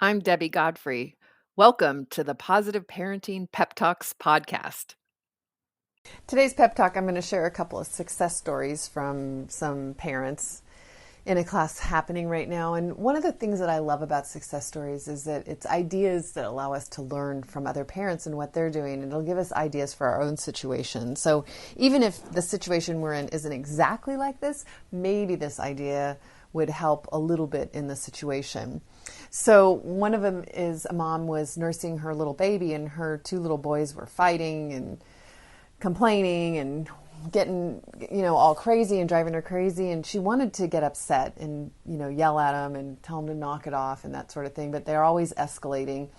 I'm Debbie Godfrey. Welcome to the Positive Parenting Pep Talks podcast. Today's pep talk, I'm going to share a couple of success stories from some parents in a class happening right now. And one of the things that I love about success stories is that it's ideas that allow us to learn from other parents and what they're doing. And it'll give us ideas for our own situation. So even if the situation we're in isn't exactly like this, maybe this idea would help a little bit in the situation. So one of them is a mom was nursing her little baby, and her two little boys were fighting and complaining and getting, all crazy and driving her crazy. And she wanted to get upset and, yell at them and tell them to knock it off and that sort of thing. But they're always escalating.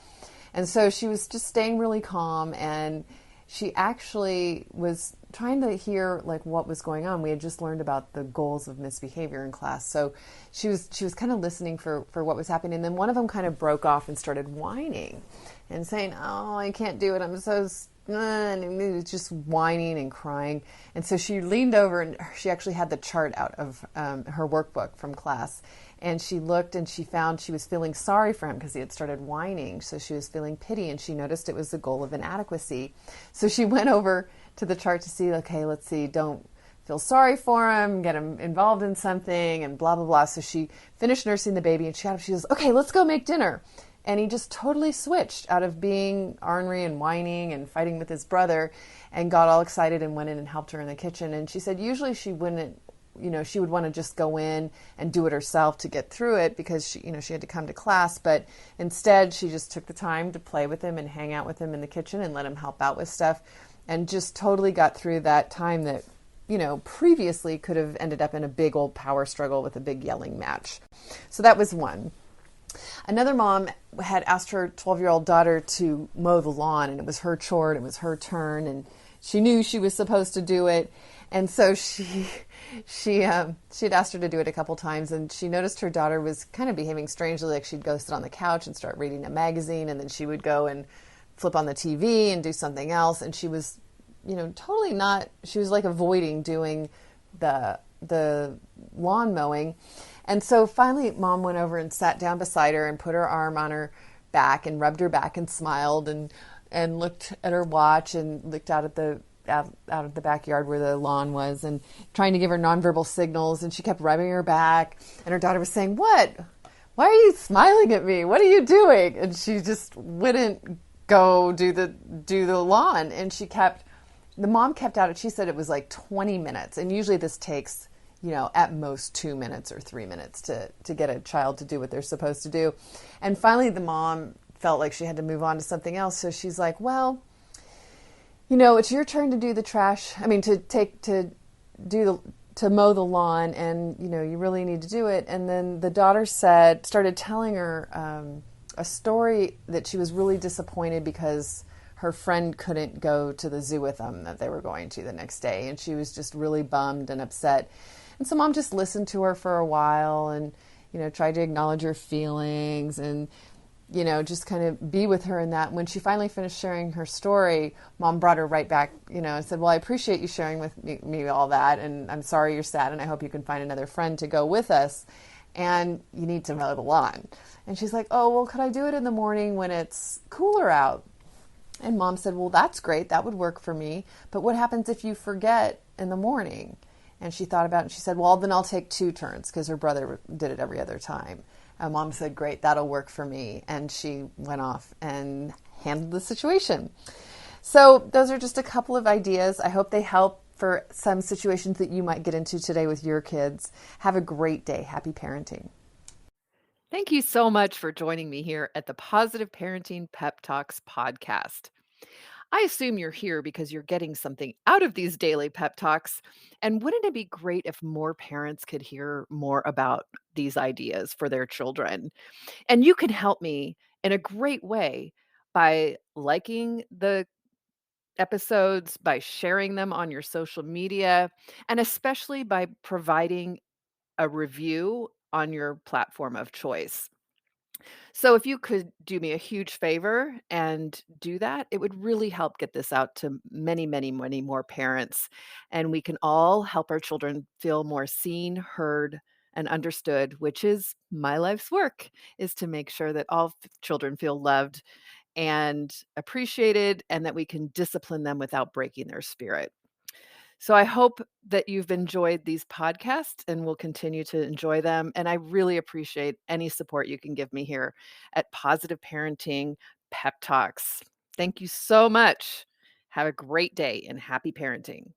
And so she was just staying really calm. And she actually was trying to hear like what was going on. We had just learned about the goals of misbehavior in class. So she was kind of listening for what was happening. And then one of them kind of broke off and started whining and saying, "Oh, I can't do it. I'm so and he was just whining and crying." And so she leaned over, and she actually had the chart out of her workbook from class. And she looked, and she found she was feeling sorry for him because he had started whining. So she was feeling pity, and she noticed it was the goal of inadequacy. So she went over to the chart to see, okay, let's see, don't feel sorry for him, get him involved in something, and blah, blah, blah. So she finished nursing the baby, and she got up, she goes, "Okay, let's go make dinner." And he just totally switched out of being ornery and whining and fighting with his brother, and got all excited and went in and helped her in the kitchen. And she said usually she wouldn't, she would want to just go in and do it herself to get through it because she had to come to class. But instead, she just took the time to play with him and hang out with him in the kitchen and let him help out with stuff, and just totally got through that time that, previously could have ended up in a big old power struggle with a big yelling match. So that was one. Another mom had asked her 12-year-old daughter to mow the lawn, and it was her chore, and it was her turn, and she knew she was supposed to do it. And so she'd asked her to do it a couple times, and she noticed her daughter was kind of behaving strangely, like she'd go sit on the couch and start reading a magazine, and then she would go and flip on the TV and do something else. And she was, totally not, she was like avoiding doing the lawn mowing. And so finally, Mom went over and sat down beside her and put her arm on her back and rubbed her back and smiled and looked at her watch and looked out at the backyard where the lawn was, and trying to give her nonverbal signals. And she kept rubbing her back, and her daughter was saying, "What? Why are you smiling at me? What are you doing?" And she just wouldn't go do the lawn. And the mom kept at it. She said it was like 20 minutes, and usually this takes, at most 2 minutes or 3 minutes to get a child to do what they're supposed to do. And finally, the mom felt like she had to move on to something else. So she's like, "Well, it's your turn to do the trash. I mean, to mow the lawn, and, you really need to do it." And then the daughter started telling her a story that she was really disappointed because her friend couldn't go to the zoo with them that they were going to the next day. And she was just really bummed and upset. And so Mom just listened to her for a while and, tried to acknowledge her feelings and, just kind of be with her in that. When she finally finished sharing her story, Mom brought her right back, and said, "Well, I appreciate you sharing with me all that. And I'm sorry you're sad. And I hope you can find another friend to go with us. And you need to mow the lawn." And she's like, "Oh, well, could I do it in the morning when it's cooler out?" And Mom said, "Well, that's great. That would work for me. But what happens if you forget in the morning?" And she thought about it, and she said, "Well, then I'll take 2 turns," because her brother did it every other time. And Mom said, "Great, that'll work for me." And she went off and handled the situation. So those are just a couple of ideas. I hope they help for some situations that you might get into today with your kids. Have a great day. Happy parenting. Thank you so much for joining me here at the Positive Parenting Pep Talks podcast. I assume you're here because you're getting something out of these daily pep talks. And wouldn't it be great if more parents could hear more about these ideas for their children? And you can help me in a great way by liking the episodes, by sharing them on your social media, and especially by providing a review on your platform of choice. So if you could do me a huge favor and do that, it would really help get this out to many, many, many more parents. And we can all help our children feel more seen, heard, and understood, which is my life's work, is to make sure that all children feel loved and appreciated and that we can discipline them without breaking their spirit. So I hope that you've enjoyed these podcasts and will continue to enjoy them. And I really appreciate any support you can give me here at Positive Parenting Pep Talks. Thank you so much. Have a great day and happy parenting.